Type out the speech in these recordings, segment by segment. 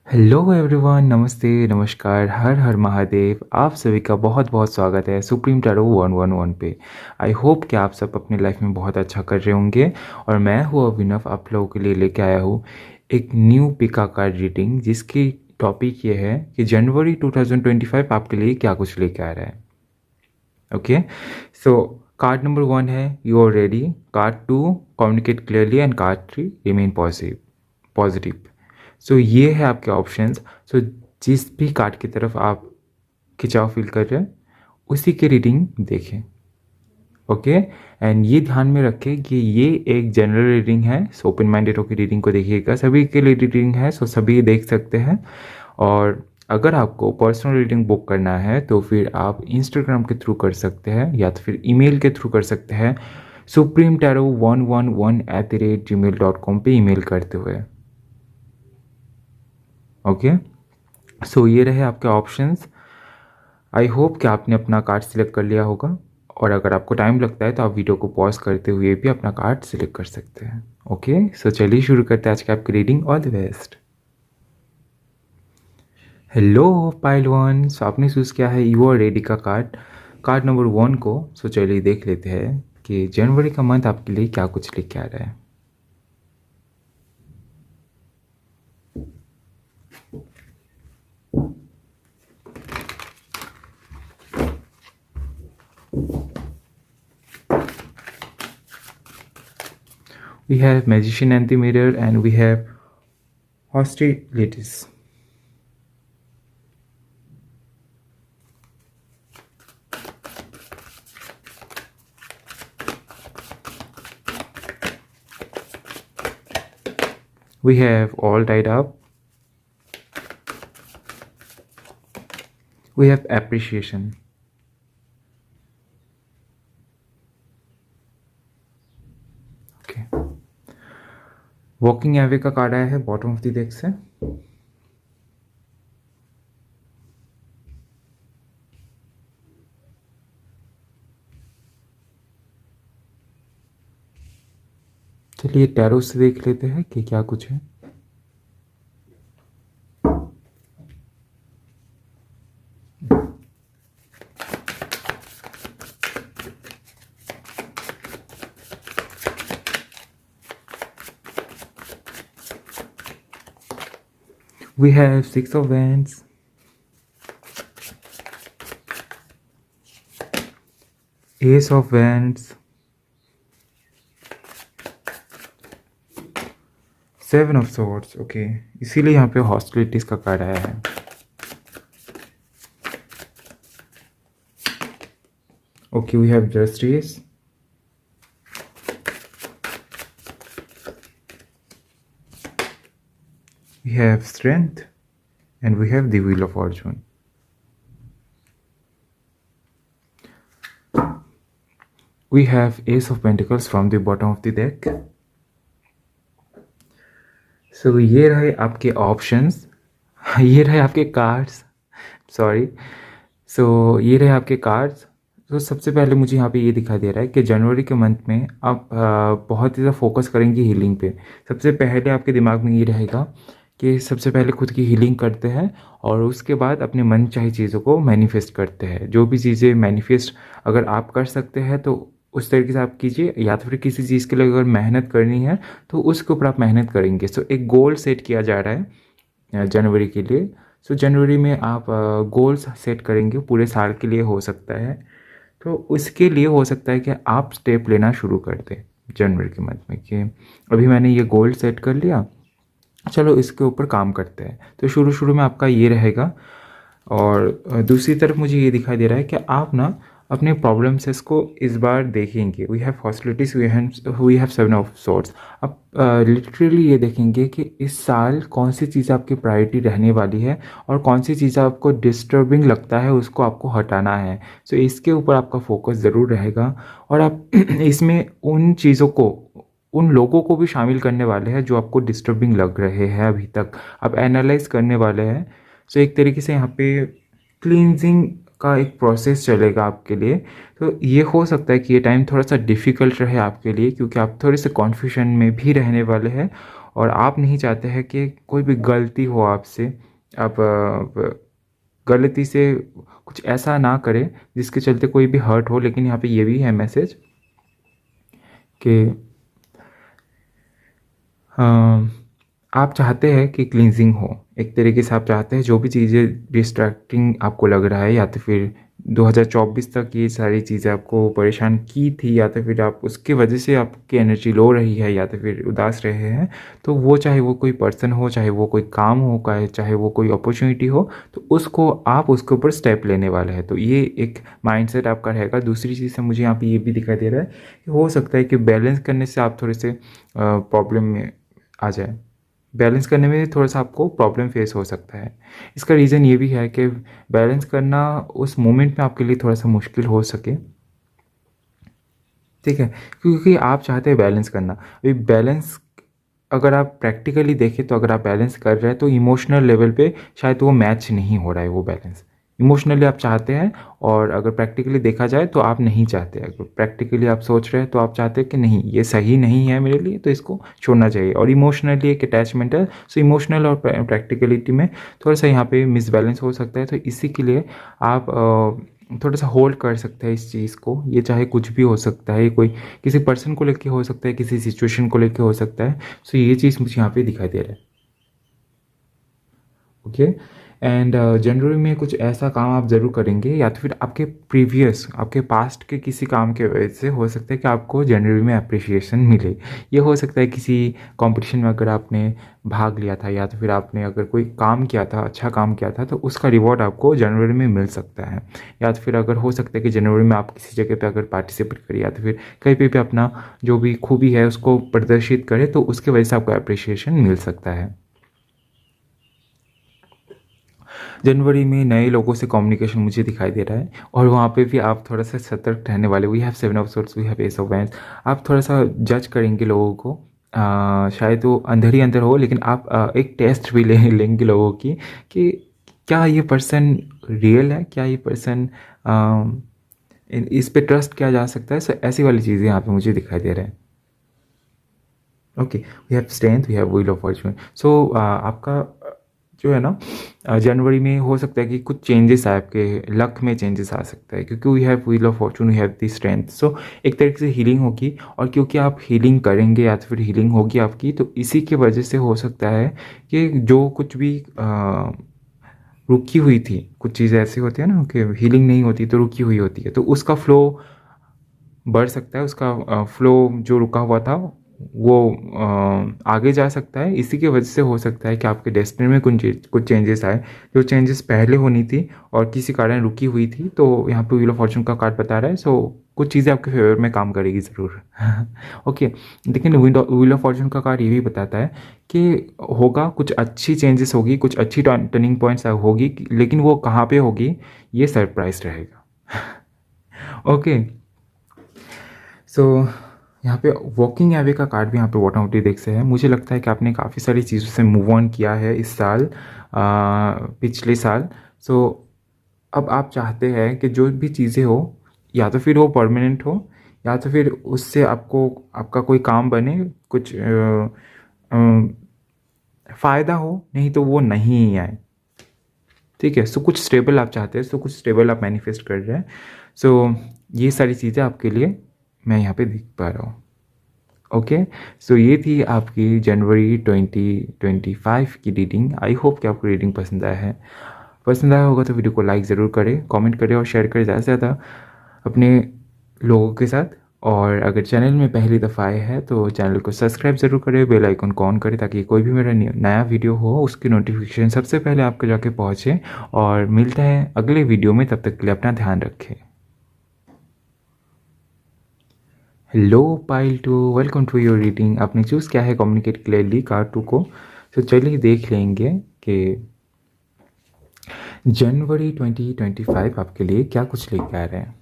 Hello everyone, नमस्ते, नमस्कार, हर हर महादेव। आप सभी का बहुत बहुत स्वागत है सुप्रीम टैरो 111 पे। आई होप कि आप सब अपनी लाइफ में बहुत अच्छा कर रहे होंगे। और मैं हूँ अभिनव, आप लोगों के लिए लेके आया हूँ एक न्यू पिका कार्ड रीडिंग, जिसकी टॉपिक ये है कि जनवरी 2025 आपके लिए क्या कुछ लेके आ रहा है। ओके, सो कार्ड नंबर 1 है you are ready, card 2 communicate clearly and card 3 remain positive. So ये है आपके ऑप्शंस। सो जिस भी कार्ड की तरफ आप खिंचाव फील कर रहे हैं उसी की रीडिंग देखें। ओके, एंड ये ध्यान में रखें कि ये एक जनरल रीडिंग है। सो ओपन माइंडेड होकर रीडिंग को देखिएगा, सभी के लिए रीडिंग है, सो सभी देख सकते हैं। और अगर आपको पर्सनल रीडिंग बुक करना है तो फिर आप इंस्टाग्राम के थ्रू कर सकते हैं या तो फिर ईमेल के थ्रू कर सकते हैं, supremtarot111@gmail.com पे ईमेल करते हुए। ओके, सो ये रहे आपके ऑप्शंस। आई होप कि आपने अपना कार्ड सिलेक्ट कर लिया होगा, और अगर आपको टाइम लगता है तो आप वीडियो को पॉज करते हुए भी अपना कार्ड सिलेक्ट कर सकते हैं। ओके, सो चलिए शुरू करते हैं आज की आपकी reading. All the best. Hello pile one, so आपने चूज़ किया है यू आर रेडी का कार्ड, कार्ड नंबर 1 को। सो चलिए देख लेते हैं कि जनवरी का मंथ आपके लिए क्या कुछ लेके आ रहा है। We have magician and the mirror, and we have hostilities. We have all tied up. We have appreciation. Okay. Walking away का कार्ड आया है बॉटम ऑफ द डेक से। चलिए टैरो से देख लेते हैं कि क्या कुछ है। We have 6 of Wands, Ace of Wands, 7 of Swords। Okay, इसीलिए यहाँ पे हॉस्टिलिटीज का कार्ड आया है। Okay, we have justice, we have strength, and we have the wheel of fortune. We have ace of pentacles from the bottom of the deck. So ये रहे आपके options, ये रहे आपके कार्ड्स, सॉरी। सो ये रहे आपके कार्ड्स। तो सबसे पहले मुझे यहाँ पे ये दिखाई दे रहा है कि जनवरी के मंथ में आप बहुत ही ज़्यादा फोकस करेंगे हीलिंग पे। सबसे पहले आपके दिमाग में ये रहेगा कि सबसे पहले खुद की हीलिंग करते हैं और उसके बाद अपने मन चाही चीज़ों को मैनिफेस्ट करते हैं। जो भी चीज़ें मैनिफेस्ट अगर आप कर सकते हैं तो उस तरीके से आप कीजिए, या तो फिर किसी चीज़ के लिए अगर मेहनत करनी है तो उसके ऊपर आप मेहनत करेंगे। सो एक गोल सेट किया जा रहा है जनवरी के लिए। सो जनवरी में आप गोल्स सेट करेंगे, पूरे साल के लिए हो सकता है। तो उसके लिए हो सकता है कि आप स्टेप लेना शुरू कर दें जनवरी के मंथ में कि अभी मैंने ये गोल सेट कर लिया, चलो इसके ऊपर काम करते हैं। तो शुरू शुरू में आपका ये रहेगा। और दूसरी तरफ मुझे ये दिखाई दे रहा है कि आप ना अपने प्रॉब्लम्स को इस बार देखेंगे। We have hostilities, we have 7 of swords. अब लिटरली ये देखेंगे कि इस साल कौन सी चीज़ आपकी प्रायोरिटी रहने वाली है और कौन सी चीज़ आपको डिस्टर्बिंग लगता है उसको आपको हटाना है। सो इसके ऊपर आपका फोकस ज़रूर रहेगा। और आप इसमें उन चीज़ों को, उन लोगों को भी शामिल करने वाले हैं जो आपको डिस्टर्बिंग लग रहे हैं अभी तक, आप एनालाइज करने वाले हैं। सो एक तरीके से यहाँ पे क्लींजिंग का एक प्रोसेस चलेगा आपके लिए। तो ये हो सकता है कि ये टाइम थोड़ा सा डिफ़िकल्ट रहे आपके लिए, क्योंकि आप थोड़े से कॉन्फ्यूजन में भी रहने वाले हैं और आप नहीं चाहते हैं कि कोई भी गलती हो आपसे, आप गलती से कुछ ऐसा ना करें जिसके चलते कोई भी हर्ट हो। लेकिन यहाँ पे ये भी है मैसेज कि आप चाहते हैं कि क्लींजिंग हो, एक तरीके से आप चाहते हैं जो भी चीज़ें डिस्ट्रैक्टिंग आपको लग रहा है या तो फिर 2024 तक ये सारी चीज़ें आपको परेशान की थी या तो फिर आप उसकी वजह से आपकी एनर्जी लो रही है या तो फिर उदास रहे हैं, तो वो चाहे वो कोई पर्सन हो, चाहे वो कोई काम हो, चाहे वो कोई अपॉर्चुनिटी हो, तो उसको आप उसके ऊपर स्टेप लेने वाले हैं। तो ये एक माइंडसेट आपका रहेगा। दूसरी चीज़ से मुझे यहाँ पे ये भी दिखाई दे रहा है कि हो सकता है कि बैलेंस करने से आप थोड़े से प्रॉब्लम में आ जाए। बैलेंस करने में थोड़ा सा आपको प्रॉब्लम फेस हो सकता है। इसका रीज़न ये भी है कि बैलेंस करना उस मोमेंट में आपके लिए थोड़ा सा मुश्किल हो सके, ठीक है, क्योंकि आप चाहते हैं बैलेंस करना। अभी बैलेंस अगर आप प्रैक्टिकली देखें तो अगर आप बैलेंस कर रहे हैं तो इमोशनल लेवल पे शायद वो मैच नहीं हो रहा है वो बैलेंस। इमोशनली आप चाहते हैं और अगर प्रैक्टिकली देखा जाए तो आप नहीं चाहते। अगर प्रैक्टिकली आप सोच रहे हैं तो आप चाहते हैं कि नहीं ये सही नहीं है मेरे लिए, तो इसको छोड़ना चाहिए। और इमोशनली एक अटैचमेंट है, सो इमोशनल और प्रैक्टिकलिटी में थोड़ा सा यहाँ पे मिसबैलेंस हो सकता है। तो इसी के लिए आप थोड़ा सा होल्ड कर सकते हैं इस चीज़ को। ये चाहे कुछ भी हो सकता है, ये कोई किसी पर्सन को लेके हो सकता है, किसी सिचुएशन को लेके हो सकता है। सो ये चीज़ मुझे यहाँ पे दिखाई दे रहा है। ओके। एंड जनवरी में कुछ ऐसा काम आप ज़रूर करेंगे या तो फिर आपके प्रीवियस, आपके पास्ट के किसी काम के वजह से हो सकता है कि आपको जनवरी में अप्रिशिएशन मिले। ये हो सकता है किसी कंपटीशन में अगर आपने भाग लिया था या तो फिर आपने अगर कोई काम किया था, अच्छा काम किया था, तो उसका रिवॉर्ड आपको जनवरी में मिल सकता है। या तो फिर अगर हो सकता है कि जनवरी में आप किसी जगह पे अगर पार्टिसिपेट करें या तो फिर कहीं पे भी अपना जो भी खूबी है उसको प्रदर्शित करें, तो उसके वजह से आपको अप्रिशिएशन मिल सकता है। जनवरी में नए लोगों से कम्युनिकेशन मुझे दिखाई दे रहा है और वहाँ पे भी आप थोड़ा सा सतर्क रहने वाले। We have 7 of swords, we have ace of wands. आप थोड़ा सा जज करेंगे लोगों को। शायद वो अंदर ही अंदर हो, लेकिन आप एक टेस्ट भी लेंगे लोगों की कि क्या ये पर्सन रियल है, क्या ये पर्सन इस पे ट्रस्ट किया जा सकता है। सो ऐसी वाली चीज़ें यहाँ पे मुझे दिखाई दे रहे हैं। Okay, we have strength, we have wheel of fortune. So आपका जो है ना जनवरी में हो सकता है कि कुछ चेंजेस आए, आपके लक में चेंजेस आ सकता है, क्योंकि we have wheel of fortune, we have the strength. So एक तरीके से हीलिंग होगी, और क्योंकि आप हीलिंग करेंगे या तो फिर हीलिंग होगी आपकी, तो इसी की वजह से हो सकता है कि जो कुछ भी रुकी हुई थी, कुछ चीज़ें ऐसी होती है ना कि हीलिंग नहीं होती तो रुकी हुई होती है, तो उसका फ्लो बढ़ सकता है। उसका फ्लो जो रुका हुआ था वो आगे जा सकता है। इसी की वजह से हो सकता है कि आपके डेस्टिनी में कुछ चेंजेस आए, जो चेंजेस पहले होनी थी और किसी कारण रुकी हुई थी। तो यहाँ पे व्हील ऑफ फॉर्चून का कार्ड बता रहा है। सो कुछ चीज़ें आपके फेवर में काम करेगी ज़रूर। ओके, लेकिन व्हील ऑफ फॉर्चून का कार्ड ये भी बताता है कि होगा कुछ अच्छी चेंजेस होगी, कुछ अच्छी टर्निंग पॉइंट्स होगी, लेकिन वो कहाँ पे होगी ये सरप्राइज रहेगा। ओके, सो यहाँ पे वॉकिंग अवे का कार्ड भी यहाँ पे बॉटम ऑफ द डेक से है। मुझे लगता है कि आपने काफ़ी सारी चीज़ों से मूव ऑन किया है इस साल, पिछले साल। सो अब आप चाहते हैं कि जो भी चीज़ें हो, या तो फिर वो परमानेंट हो या तो फिर उससे आपको आपका कोई काम बने, कुछ फ़ायदा हो, नहीं तो वो नहीं आए। ठीक है, सो कुछ स्टेबल आप चाहते हैं, सो कुछ स्टेबल आप मैनिफेस्ट कर रहे हैं। सो ये सारी चीज़ें आपके लिए मैं यहाँ पे देख पा रहा हूँ। ओके, सो ये थी आपकी जनवरी 2025 की रीडिंग। आई होप कि आपको रीडिंग पसंद आया है। पसंद आया होगा तो वीडियो को लाइक ज़रूर करें, कमेंट करें और शेयर करें ज़्यादा से ज़्यादा अपने लोगों के साथ। और अगर चैनल में पहली दफ़ा आए हैं तो चैनल को सब्सक्राइब ज़रूर करें, बेल आइकन को ऑन करें, ताकि कोई भी मेरा नया वीडियो हो उसकी नोटिफिकेशन सबसे पहले आपके जाके पहुँचे। और मिलते हैं अगले वीडियो में, तब तक के लिए अपना ध्यान रखें। Hello pile 2, welcome to your reading. आपने चूज़ किया है कम्युनिकेट क्लियरली कार्ड 2 को। तो चलिए देख लेंगे कि जनवरी 2025 आपके लिए क्या कुछ लेके आ रहे हैं।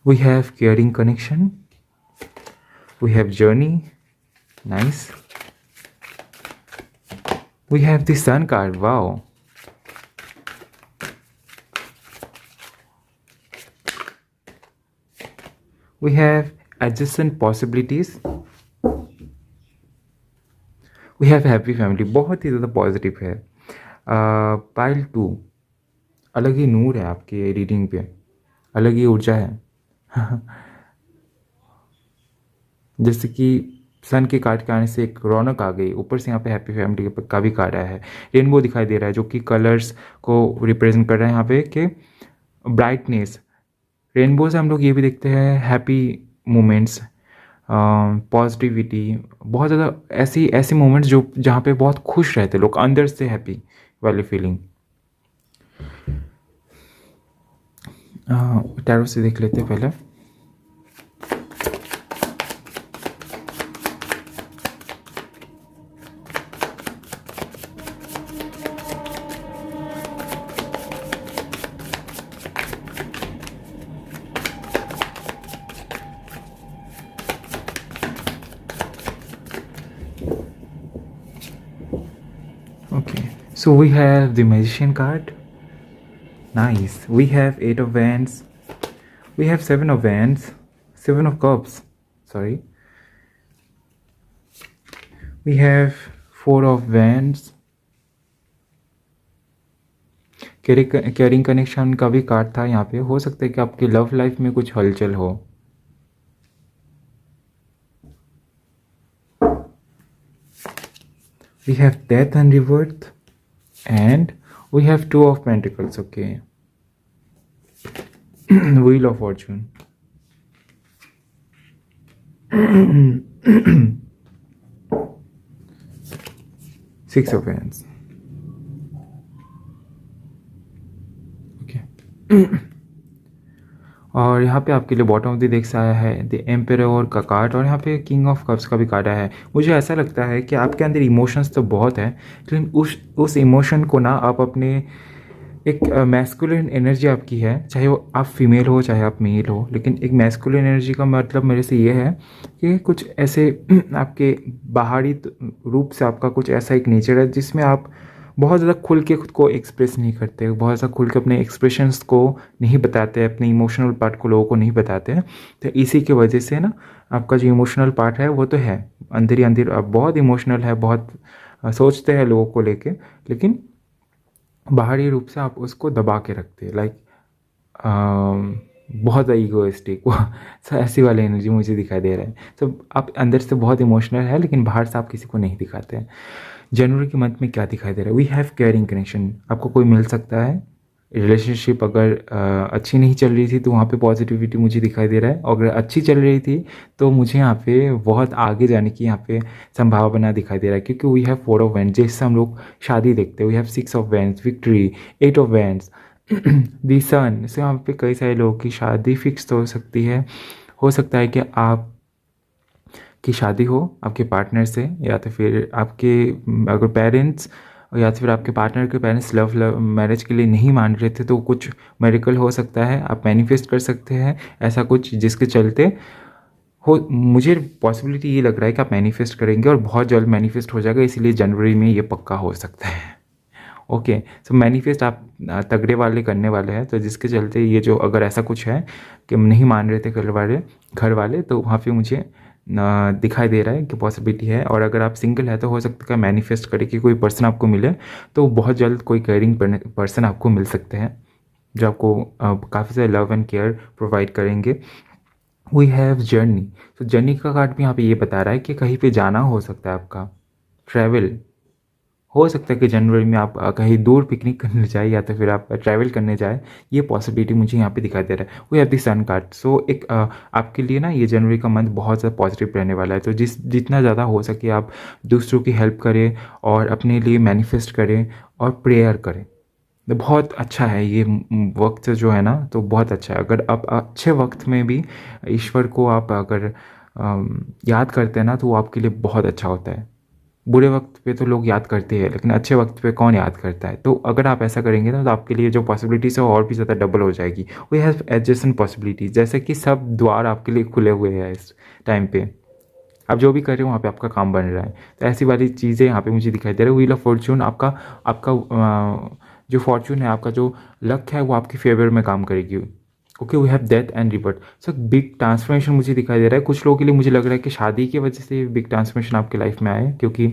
We have caring connection. We have journey. Nice. We have the sun card. Wow. We have adjacent possibilities. We have happy family. बहुत ही ज़्यादा पॉजिटिव है. पाइल 2. अलग ही नूर है आपके रीडिंग पे, अलग ही ऊर्जा है. जैसे कि सन के कार्ड के आने से एक रौनक आ गई, ऊपर से यहाँ पे हैप्पी फैमिली का भी कार्ड आया है. रेनबो दिखाई दे रहा है जो कि कलर्स को रिप्रेजेंट कर रहा है यहाँ पे कि ब्राइटनेस. रेनबो से हम लोग ये भी देखते हैं हैप्पी मोमेंट्स, पॉजिटिविटी, बहुत ज़्यादा ऐसी ऐसे मोमेंट्स जो जहाँ पे बहुत खुश रहते लोग, अंदर से हैप्पी वाली फीलिंग. टैरो से देख लेते हैं पहले. Okay, so we have the Magician card. Nice. We have 8 of Wands. We have 7 of Wands. 7 of Cups. Sorry. We have 4 of Wands. Carrying connection का भी कार्ड था यहाँ पे. हो सकता है कि आपकी लव लाइफ में कुछ हलचल हो. We have Death and Rebirth, and we have 2 of Pentacles. Okay. Wheel of Fortune. 6 of Wands. Okay. और यहाँ पे आपके लिए बॉटम ऑफ द डेक से आया है द एम्पेरर का कार्ड, और यहाँ पे किंग ऑफ कप्स का भी कार्ड आया है. मुझे ऐसा लगता है कि आपके अंदर इमोशंस तो बहुत है, लेकिन उस इमोशन को ना आप अपने एक मैस्कुलिन एनर्जी आपकी है, चाहे वो आप फीमेल हो चाहे आप मेल हो, लेकिन एक मैस्कुलिन एनर्जी का मतलब मेरे से ये है कि कुछ ऐसे आपके बाहरी रूप से आपका कुछ ऐसा एक नेचर है जिसमें आप बहुत ज़्यादा खुल के खुद को एक्सप्रेस नहीं करते, बहुत ज़्यादा खुल के अपने एक्सप्रेशंस को नहीं बताते, अपने इमोशनल पार्ट को लोगों को नहीं बताते हैं. तो इसी की वजह से ना आपका जो इमोशनल पार्ट है वो तो है अंदर ही अंदर, आप बहुत इमोशनल है, बहुत सोचते हैं लोगों को लेके, लेकिन बाहरी रूप से आप उसको दबा के रखते हैं. लाइक बहुत ईगोइस्टिक वो ऐसी वाली एनर्जी मुझे दिखाई दे रहा है. तो आप अंदर से बहुत इमोशनल है, लेकिन बाहर से आप किसी को नहीं दिखाते हैं. जनवरी के मंथ में क्या दिखाई दे रहा है? We have caring connection. आपको कोई मिल सकता है. रिलेशनशिप अगर अच्छी नहीं चल रही थी तो वहाँ पे पॉजिटिविटी मुझे दिखाई दे रहा है, और अगर अच्छी चल रही थी तो मुझे यहाँ पे बहुत आगे जाने की यहाँ पे संभावना दिखाई दे रहा है, क्योंकि वी हैव 4 ऑफ वैंड्स. जैसे हम लोग शादी देखते हैं, we have 6 of wands, victory, 8 of wands, the sun. से यहाँ पे कई सारे लोगों की शादी फिक्स हो सकती है. हो सकता है कि आप की शादी हो आपके पार्टनर से, या तो फिर आपके अगर पेरेंट्स या तो फिर आपके पार्टनर के पेरेंट्स लव मैरिज के लिए नहीं मान रहे थे तो कुछ मेरिकल हो सकता है. आप मैनिफेस्ट कर सकते हैं ऐसा कुछ जिसके चलते हो. मुझे पॉसिबिलिटी ये लग रहा है कि आप मैनिफेस्ट करेंगे और बहुत जल्द मैनिफेस्ट हो जाएगा, इसीलिए जनवरी में ये पक्का हो सकता है. ओके, सो मैनिफेस्ट आप तगड़े वाले करने वाले हैं, तो जिसके चलते ये जो अगर ऐसा कुछ है कि नहीं मान रहे थे घर वाले तो वहाँ पे मुझे दिखाई दे रहा है कि पॉसिबिलिटी है. और अगर आप सिंगल है तो हो सकता है मैनिफेस्ट करें कि कोई पर्सन आपको मिले, तो बहुत जल्द कोई केयरिंग पर्सन आपको मिल सकते हैं जो आपको काफ़ी सारे लव एंड केयर प्रोवाइड करेंगे. We have journey. तो जर्नी का कार्ड भी यहाँ पे ये बता रहा है कि कहीं पे जाना हो सकता है, आपका ट्रैवल हो सकता है कि जनवरी में आप कहीं दूर पिकनिक करने जाए या तो फिर आप ट्रैवल करने जाए. ये पॉसिबिलिटी मुझे यहाँ पे दिखाई दे रहा है. वो हैव द सन कार्ड. सो एक आपके लिए ना ये जनवरी का मंथ बहुत ज़्यादा पॉजिटिव रहने वाला है. तो जितना ज़्यादा हो सके आप दूसरों की हेल्प करें और अपने लिए मैनिफेस्ट करें और प्रेयर करें. तो बहुत अच्छा है ये वक्त जो है ना, तो बहुत अच्छा है. अगर आप अच्छे वक्त में भी ईश्वर को आप अगर याद करते हैं ना, तो वो आपके लिए बहुत अच्छा होता है. बुरे वक्त पे तो लोग याद करते हैं, लेकिन अच्छे वक्त पे कौन याद करता है। तो अगर आप ऐसा करेंगे ना, तो आपके लिए जो पॉसिबिलिटीज़ है वो और भी ज़्यादा डबल हो जाएगी। वी हैव एडजेसेंट पॉसिबिलिटीज़, जैसे कि सब द्वार आपके लिए खुले हुए हैं इस टाइम पे। आप जो भी कर रहे हो वहाँ पे आपका काम बन रहा है। तो ऐसी वाली चीज़ें यहाँ पे मुझे दिखाई दे रहा है। व्हील ऑफ फॉर्चून, आपका आपका जो फॉर्चून है, आपका जो लक है, वो आपके फेवर में काम करेगी। Okay, we have death and rebirth. So big transformation मुझे दिखाई दे रहा है। कुछ लोगों के लिए मुझे लग रहा है कि शादी की वजह से बिग ट्रांसफॉर्मेशन आपके लाइफ में आए, क्योंकि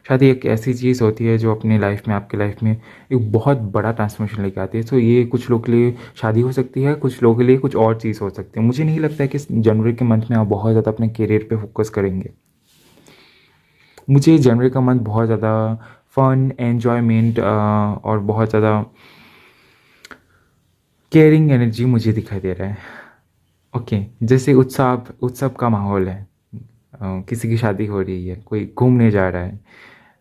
शादी एक ऐसी चीज़ होती है जो अपनी लाइफ में, आपके लाइफ में एक बहुत बड़ा ट्रांसफॉर्मेशन लेके आती है। सो ये कुछ लोगों के लिए शादी हो सकती है, कुछ लोगों के लिए कुछ और चीज़ हो सकती है। मुझे नहीं लगता है कि जनवरी के मंथ में आप बहुत ज़्यादा अपने करियर पे फोकस करेंगे। मुझे जनवरी का मंथ बहुत ज़्यादा फन, एन्जॉयमेंट और बहुत ज़्यादा केयरिंग एनर्जी मुझे दिखाई दे रहा है। ओके, जैसे उत्सव उत्सव का माहौल है। किसी की शादी हो रही है, कोई घूमने जा रहा है।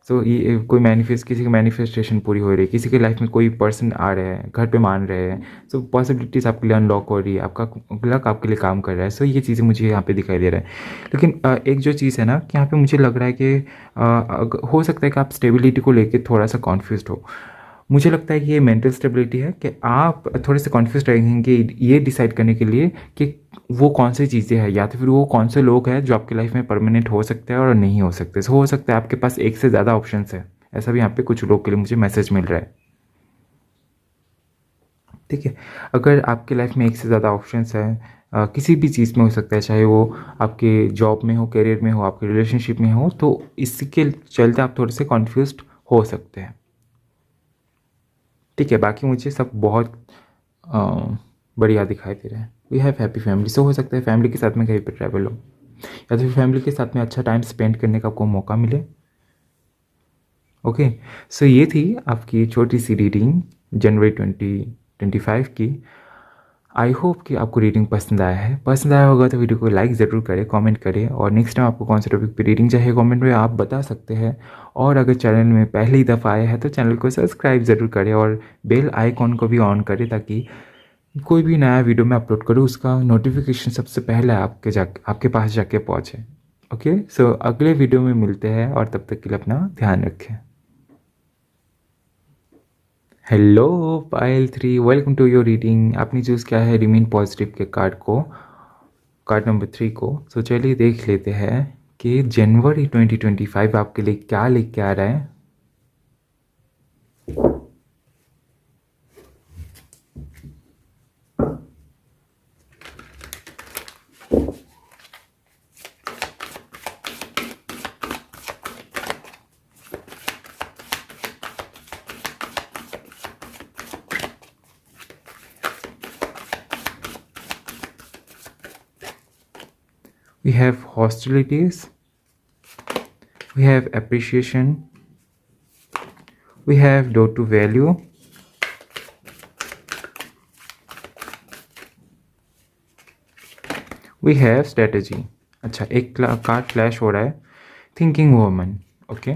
सो ये कोई किसी की मैनिफेस्टेशन पूरी हो रही है, किसी के लाइफ में कोई पर्सन आ रहे हैं, घर पे मान रहे हैं। सो पॉसिबिलिटीज़ आपके लिए अनलॉक हो रही है, आपका लक आपके लिए काम कर रहा है। सो ये चीज़ें मुझे यहाँ पे दिखाई दे रहा है। लेकिन एक जो चीज़ है ना, कि यहाँ पे मुझे लग रहा है कि हो सकता है कि आप स्टेबिलिटी को लेके थोड़ा सा कॉन्फ्यूज हो। मुझे लगता है कि ये मेंटल स्टेबिलिटी है, कि आप थोड़े से कॉन्फ्यूज रहेंगे ये डिसाइड करने के लिए कि वो कौन सी चीज़ें हैं, या तो फिर वो कौन से लोग हैं जो आपकी लाइफ में परमानेंट हो सकते हैं और नहीं हो सकते। सो हो सकता है आपके पास एक से ज़्यादा ऑप्शंस है, ऐसा भी यहाँ पे कुछ लोग के लिए मुझे मैसेज मिल रहा है। ठीक है, अगर आपके लाइफ में एक से ज़्यादा ऑप्शंस हैं, किसी भी चीज़ में हो सकता है, चाहे वो आपके जॉब में हो, करियर में हो, आपके रिलेशनशिप में हो, तो इसके चलते आप थोड़े से कॉन्फ्यूज हो सकते हैं। ठीक है, बाकी मुझे सब बहुत बढ़िया दिखाई दे रहा है। We have happy family. So हो सकता है फैमिली के साथ में कहीं पर ट्रैवल हो, या तो फिर फैमिली के साथ में अच्छा टाइम स्पेंड करने का आपको मौका मिले। ओके, सो ये थी आपकी छोटी सी रीडिंग जनवरी 2025 की। आई होप कि आपको रीडिंग पसंद आया है। पसंद आया होगा तो वीडियो को लाइक ज़रूर करें, कमेंट करें, और नेक्स्ट टाइम आपको कौन से टॉपिक पे रीडिंग चाहिए कमेंट में आप बता सकते हैं। और अगर चैनल में पहली दफ़ा आया है तो चैनल को सब्सक्राइब ज़रूर करें और बेल आइकॉन को भी ऑन करें, ताकि कोई भी नया वीडियो मैं अपलोड करूँ उसका नोटिफिकेशन सबसे पहले आपके पास जाके पहुँचे। ओके, सो अगले वीडियो में मिलते हैं, और तब तक के लिए अपना ध्यान रखें। Hello pile 3, welcome to your reading. आपने चूज़ किया है रिमेन पॉजिटिव के कार्ड नंबर 3 को। तो चलिए देख लेते हैं कि जनवरी 2025 आपके लिए क्या लेके आ रहा है। We have hostilities, we have appreciation, we have door to value, we have strategy। अच्छा, एक कार्ड फ्लैश हो रहा है, thinking woman. Okay,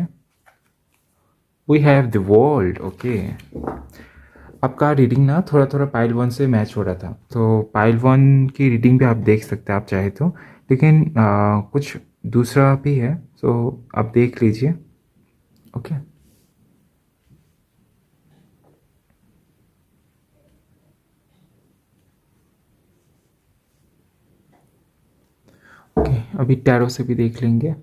we have the world. Okay, आपका रीडिंग ना थोड़ा थोड़ा पाइल 1 से मैच हो रहा था, तो पाइल 1 की रीडिंग भी आप देख सकते हैं आप चाहे तो, लेकिन कुछ दूसरा भी है, तो आप देख लीजिए। ओके, ओके, अभी टैरो से भी देख लेंगे।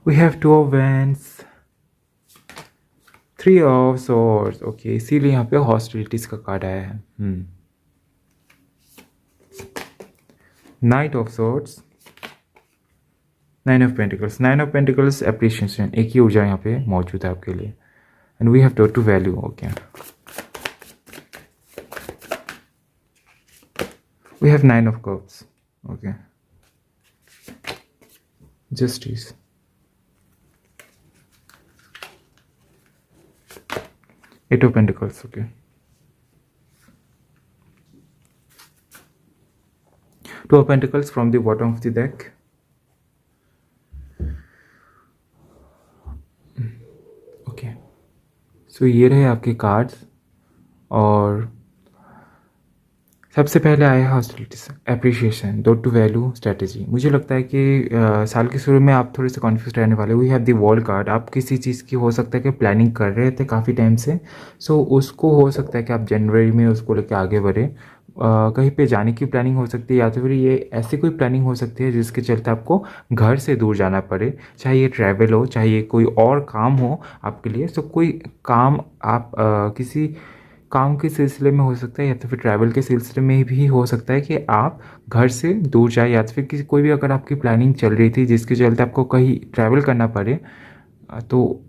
We have 2 of wands, 3 of swords। Okay, इसीलिए यहाँ पे हॉस्टिलिटीज का कार्ड आया है। Knight of swords, 9 of pentacles। 9 of pentacles appreciation, एक ही ऊर्जा यहाँ पे मौजूद है आपके लिए। And we have to value. Okay, we have 9 of cups। Okay, justice, 8 of pentacles। Okay, 2 of pentacles from the bottom of the deck, so ये रहे आपके कार्ड्स। और सबसे पहले आया hostilities, appreciation, dot to value, strategy. मुझे लगता है कि साल के शुरू में आप थोड़े से कन्फ्यूज रहने वाले। We have the world card. आप किसी चीज़ की हो सकता है कि प्लानिंग कर रहे थे काफ़ी टाइम से, सो उसको हो सकता है कि आप जनवरी में उसको लेके आगे बढ़े। कहीं पे जाने की प्लानिंग हो सकती है, या तो फिर ये ऐसी कोई प्लानिंग हो सकती है जिसके चलते आपको घर से दूर जाना पड़े, चाहे ये ट्रैवल हो, चाहे ये कोई और काम हो आपके लिए। सो कोई काम आप किसी काम के सिलसिले में हो सकता है, या तो फिर ट्रैवल के सिलसिले में भी हो सकता है कि आप घर से दूर जाए, या तो फिर किसी कोई भी अगर आपकी प्लानिंग चल रही थी जिसके चलते आपको कहीं ट्रैवल करना पड़े, तो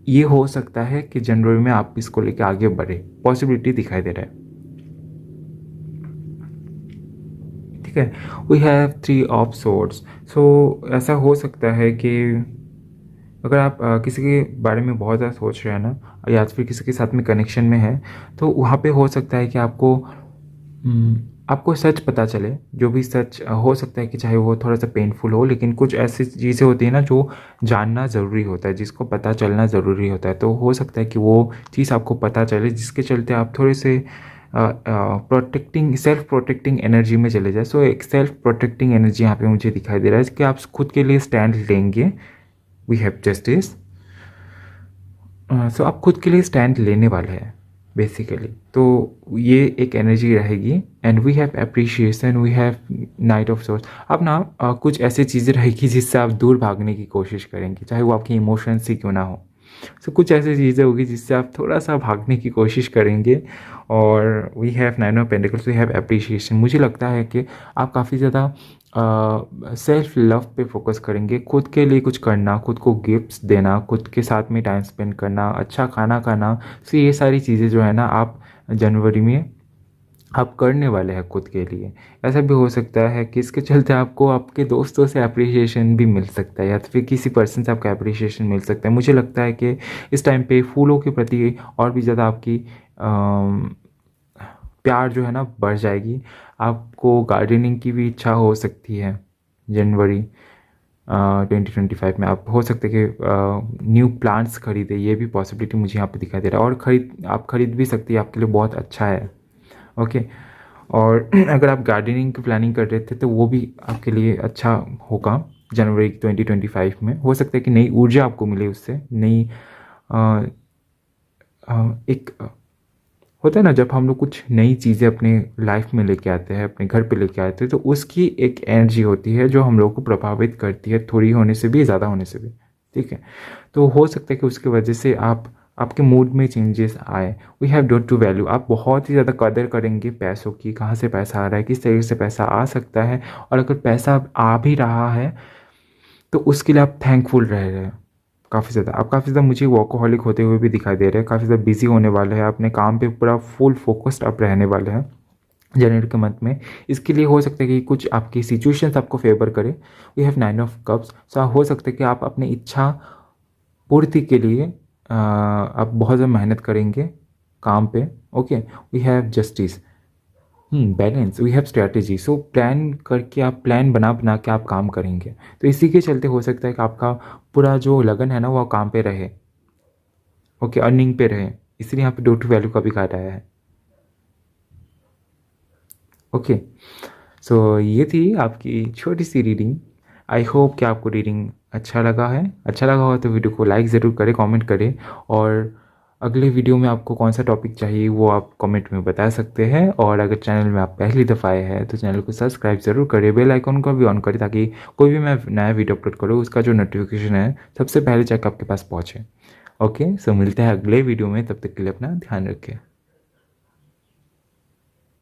ये हो सकता है कि जनवरी में आप इसको लेके आगे बढ़े, पॉसिबिलिटी दिखाई दे रहा है। ठीक है, वी हैव 3 ऑफ सोर्ड्स। सो ऐसा हो सकता है कि अगर आप किसी के बारे में बहुत ज़्यादा सोच रहे हैं ना, या फिर किसी के साथ में कनेक्शन में है, तो वहाँ पे हो सकता है कि आपको सच पता चले। जो भी सच हो सकता है कि चाहे वो थोड़ा सा पेनफुल हो, लेकिन कुछ ऐसी चीज़ें होती हैं ना जो जानना ज़रूरी होता है, जिसको पता चलना ज़रूरी होता है। तो हो सकता है कि वो चीज़ आपको पता चले जिसके चलते आप थोड़े से सेल्फ प्रोटेक्टिंग एनर्जी में चले जाए। सो एक सेल्फ प्रोटेक्टिंग एनर्जी यहाँ पे मुझे दिखाई दे रहा है कि आप खुद के लिए स्टैंड लेंगे। We have justice. सो आप खुद के लिए स्टैंड लेने वाले हैं बेसिकली, तो ये एक एनर्जी रहेगी। And we have appreciation, we have knight of swords. अब ना कुछ ऐसी चीज़ें रहेगी जिससे आप दूर भागने की कोशिश करेंगे, चाहे वो आपके इमोशंस ही क्यों ना हो। सो कुछ ऐसी चीज़ें होगी जिससे आप थोड़ा सा भागने की कोशिश करेंगे। और we have 9 of pentacles, we have appreciation. मुझे लगता है कि आप काफ़ी ज़्यादा सेल्फ लव पे फोकस करेंगे, खुद के लिए कुछ करना, खुद को गिफ्ट्स देना, खुद के साथ में टाइम स्पेंड करना, अच्छा खाना खाना। सो ये सारी चीज़ें जो है ना, आप जनवरी में आप करने वाले हैं खुद के लिए। ऐसा भी हो सकता है कि इसके चलते आपको आपके दोस्तों से अप्रिशिएशन भी मिल सकता है, या तो फिर किसी पर्सन से आपका अप्रिशिएशन मिल सकता है। मुझे लगता है कि इस टाइम पे फूलों के प्रति और भी ज़्यादा आपकी प्यार जो है ना बढ़ जाएगी। आपको गार्डनिंग की भी इच्छा हो सकती है जनवरी 2025 में। आप हो सकता है कि न्यू प्लांट्स खरीदें, ये भी पॉसिबिलिटी मुझे यहाँ पे दिखाई दे रहा है। और आप खरीद भी सकती है, आपके लिए बहुत अच्छा है। ओके। और अगर आप गार्डनिंग की प्लानिंग कर रहे थे तो वो भी आपके लिए अच्छा होगा जनवरी 2025 में। हो सकता है कि नई ऊर्जा आपको मिले उससे, नई एक होता है ना, जब हम लोग कुछ नई चीज़ें अपने लाइफ में लेके आते हैं, अपने घर पे लेके आते हैं, तो उसकी एक एनर्जी होती है जो हम लोग को प्रभावित करती है, थोड़ी होने से भी, ज़्यादा होने से भी। ठीक है, तो हो सकता है कि उसकी वजह से आपके मूड में चेंजेस आए। वी हैव डोट टू वैल्यू। आप बहुत ही ज़्यादा कदर करेंगे पैसों की, कहाँ से पैसा आ रहा है, किस तरीके से पैसा आ सकता है, और अगर पैसा आ भी रहा है तो उसके लिए आप थैंकफुल रह रहे हैं काफ़ी ज़्यादा। आप काफ़ी ज़्यादा मुझे वर्कोहॉलिक होते हुए भी दिखाई दे रहे हैं, काफ़ी ज़्यादा बिजी होने वाले हैं, अपने काम पे पूरा फुल फोकस्ड आप रहने वाले हैं जनवरी के मंथ में। इसके लिए हो सकता है कि कुछ आपकी सिचुएशंस आपको फेवर करे। We have 9 of cups. So हो सकता है कि आप अपनी इच्छा पूर्ति के लिए आप बहुत ज़्यादा मेहनत करेंगे काम पे। Okay, we have justice, balance, we have strategy. So plan करके आप प्लान बना बना के आप काम करेंगे, तो इसी के चलते हो सकता है कि आपका पूरा जो लगन है ना वो काम पे रहे। ओके, अर्निंग पे रहे, इसलिए यहाँ पे डोट टू वैल्यू का भी कार्ड आया है। ओके, सो ये थी आपकी छोटी सी रीडिंग। आई होप कि आपको रीडिंग अच्छा लगा है। अच्छा लगा हो तो वीडियो को लाइक ज़रूर करें, कमेंट करें, और अगले वीडियो में आपको कौन सा टॉपिक चाहिए वो आप कमेंट में बता सकते हैं। और अगर चैनल में आप पहली दफ़ा आए हैं तो चैनल को सब्सक्राइब ज़रूर करें, बेल आइकन को भी ऑन करें, ताकि कोई भी मैं नया वीडियो अपलोड करूँ उसका जो नोटिफिकेशन है सबसे पहले जाकर आपके पास पहुँचे। ओके, सो मिलते हैं अगले वीडियो में, तब तक के लिए अपना ध्यान रखें।